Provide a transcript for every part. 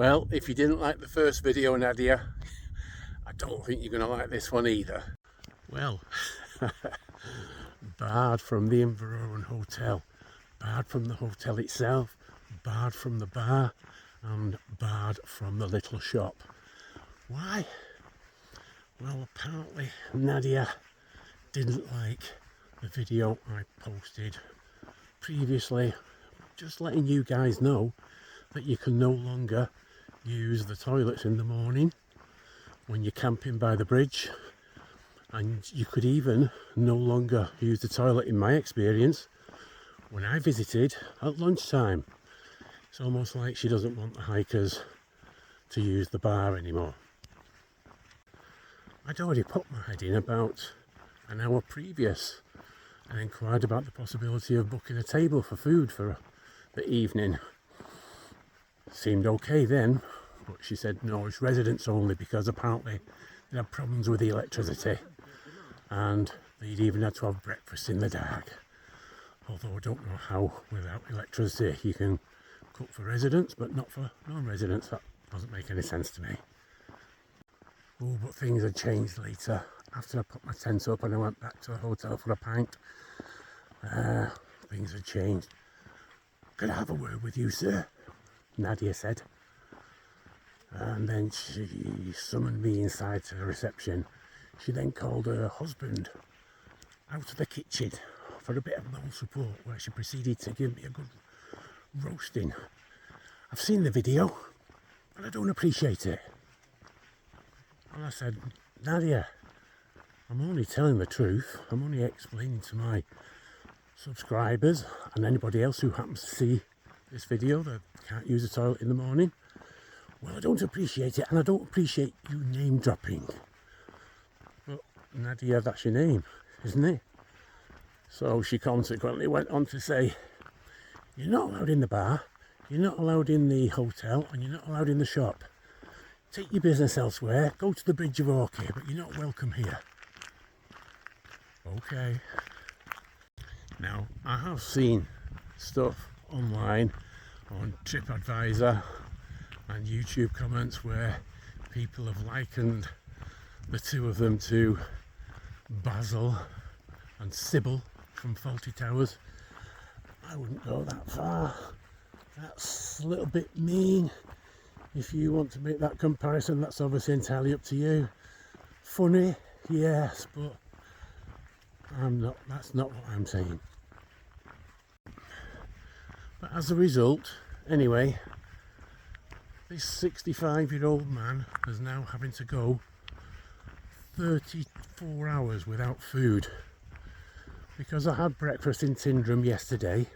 Well, if you didn't like the first video, Nadia, I don't think you're going to like this one either. Well, barred from the Inveroran hotel, barred from the hotel itself, barred from the bar, and barred from the little shop. Why? Well, apparently Nadia didn't like the video I posted previously, just letting you guys know that you can no longer use the toilets in the morning when you're camping by the bridge, and you could even no longer use the toilet, in my experience, when I visited at lunchtime. It's almost like she doesn't want the hikers to use the bar anymore. I'd already put my head in about an hour previous and inquired about the possibility of booking a table for food for the evening. Seemed okay then, but she said no, it's residents only, because apparently they had problems with the electricity and they'd even had to have breakfast in the dark. Although I don't know how without electricity you can cook for residents but not for non-residents. That doesn't make any sense to me. Oh, but things had changed later. After I put my tent up and I went back to the hotel for a pint, things had changed. "Could I have a word with you, sir?" Nadia said. And then she summoned me inside to the reception. She then called her husband out of the kitchen for a bit of moral support, where she proceeded to give me a good roasting. I've seen the video and I don't appreciate it. And I said, "Nadia, I'm only telling the truth. I'm only explaining to my subscribers and anybody else who happens to see this video that can't use the toilet in the morning. Well, I don't appreciate it, and I don't appreciate you name dropping." Well, Nadia, that's your name, isn't it? So she consequently went on to say, "You're not allowed in the bar, you're not allowed in the hotel, and you're not allowed in the shop. Take your business elsewhere, go to the Bridge of Orkney, but you're not welcome here." Okay. Now, I have seen stuff online on TripAdvisor and YouTube comments where people have likened the two of them to Basil and Sybil from Fawlty Towers. I wouldn't go that far. That's a little bit mean. If you want to make that comparison, that's obviously entirely up to you. Funny, yes, but that's not what I'm saying. But as a result, anyway, this 65-year-old man is now having to go 34 hours without food. Because I had breakfast in Tyndrum yesterday,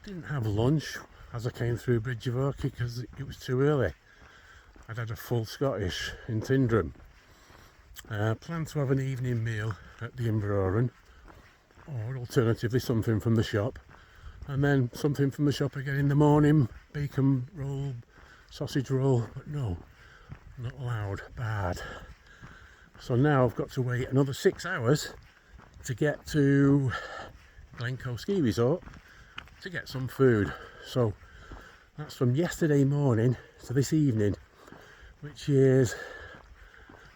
didn't have lunch as I came through Bridge of Orkney because it was too early. I'd had a full Scottish in Tyndrum. Planned to have an evening meal at the Inveroran, or alternatively something from the shop, and then something from the shop again in the morning, bacon roll, sausage roll, but no, not allowed, bad. So now I've got to wait another 6 hours to get to Glencoe Ski Resort to get some food. So that's from yesterday morning to this evening, which is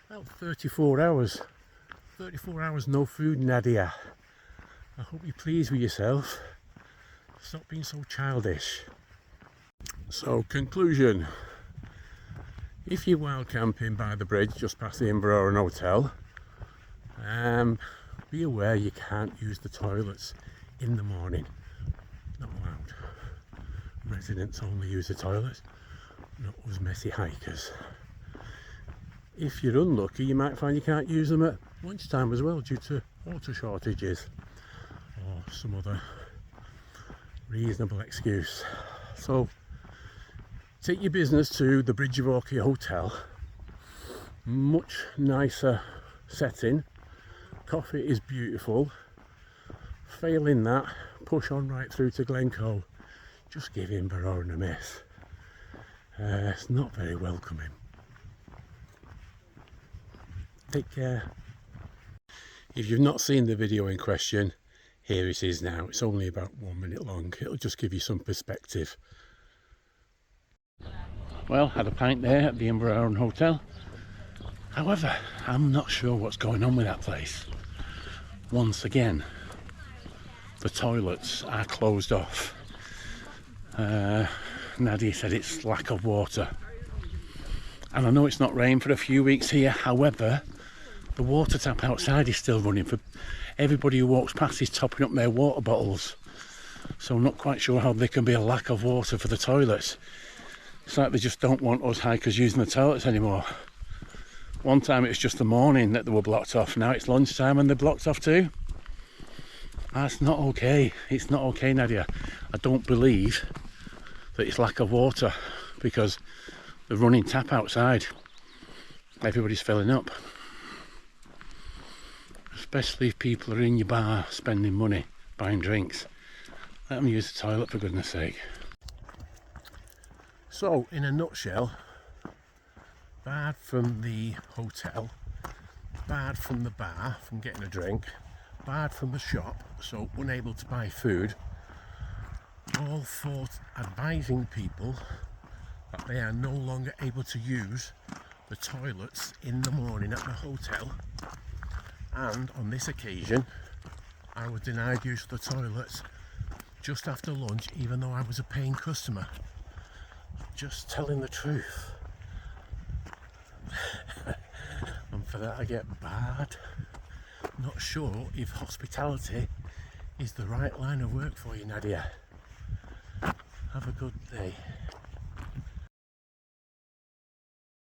about 34 hours. 34 hours no food, Nadia. I hope you're pleased with yourself. Stop being so childish. So, conclusion. If you're wild camping by the bridge just past the Inveroran Hotel, be aware you can't use the toilets in the morning. Not allowed. Residents only use the toilets, not us messy hikers. If you're unlucky, you might find you can't use them at lunchtime as well due to water shortages or some other reasonable excuse. So take your business to the Bridge of Orkney Hotel. Much nicer setting. Coffee is beautiful. Failing that, push on right through to Glencoe. Just give Inveroran a miss. It's not very welcoming. Take care. If you've not seen the video in question, here it is now. It's only about 1 minute long. It'll just give you some perspective. Well, had a pint there at the Inveroran hotel. However, I'm not sure what's going on with that place. Once again, the toilets are closed off. Nadia said it's lack of water. And I know it's not rained for a few weeks here, however, the water tap outside is still running. For everybody who walks past is topping up their water bottles. So I'm not quite sure how there can be a lack of water for the toilets. It's like they just don't want us hikers using the toilets anymore. One time it was just the morning that they were blocked off, now it's lunchtime and they're blocked off too. That's not okay. It's not okay, Nadia. I don't believe that it's lack of water, because the running tap outside, everybody's filling up. Especially if people are in your bar spending money buying drinks. Let them use the toilet, for goodness sake. So, in a nutshell, bad from the hotel, bad from the bar from getting a drink, bad from the shop, so unable to buy food, all for advising people that they are no longer able to use the toilets in the morning at the hotel. And on this occasion, I was denied use of the toilets just after lunch, even though I was a paying customer. Just telling the truth. And for that I get bad. Not sure if hospitality is the right line of work for you, Nadia. Have a good day.